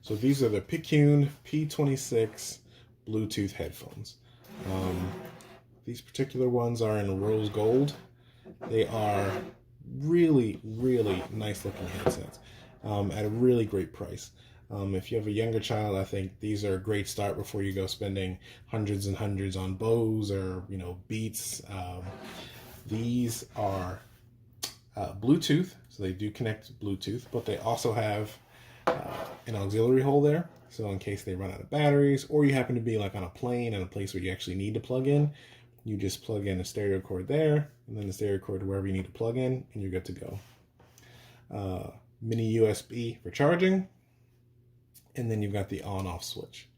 So these are the Picun P26 Bluetooth headphones. These particular ones are in rose gold. They are really, really nice looking headsets at a really great price. If you have a younger child, I think these are a great start before you go spending hundreds and hundreds on Bose or Beats. These are Bluetooth, so they do connect Bluetooth, but they also have an auxiliary hole there. So in case they run out of batteries, or you happen to be like on a plane in a place where you actually need to plug in, you just plug in a stereo cord there, and then the stereo cord wherever you need to plug in, and you're good to go. Mini USB for charging, and then you've got the on-off switch.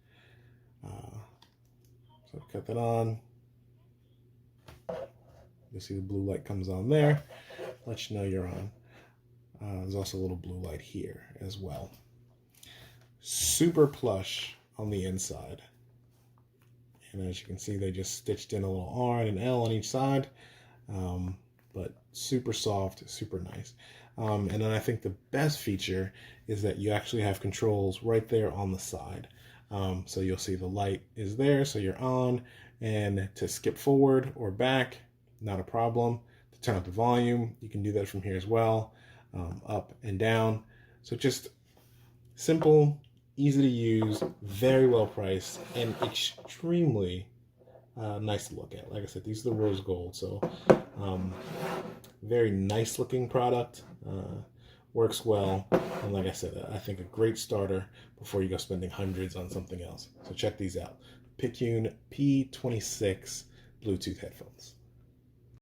So cut that on. You'll see the blue light comes on there. Let you know you're on. There's also a little blue light here as well. Super plush on the inside. And as you can see, they just stitched in a little R and an L on each side. But super soft, super nice. And then I think the best feature is that you actually have controls right there on the side. So you'll see the light is there, so you're on. And to skip forward or back, not a problem. To turn up the volume, you can do that from here as well. Up and down. So just simple, easy to use, very well priced, and extremely nice to look at. Like I said, these are the rose gold, so very nice looking product. Works well, and like I said, I think a great starter before you go spending hundreds on something else. So check these out. Picun P26 Bluetooth headphones.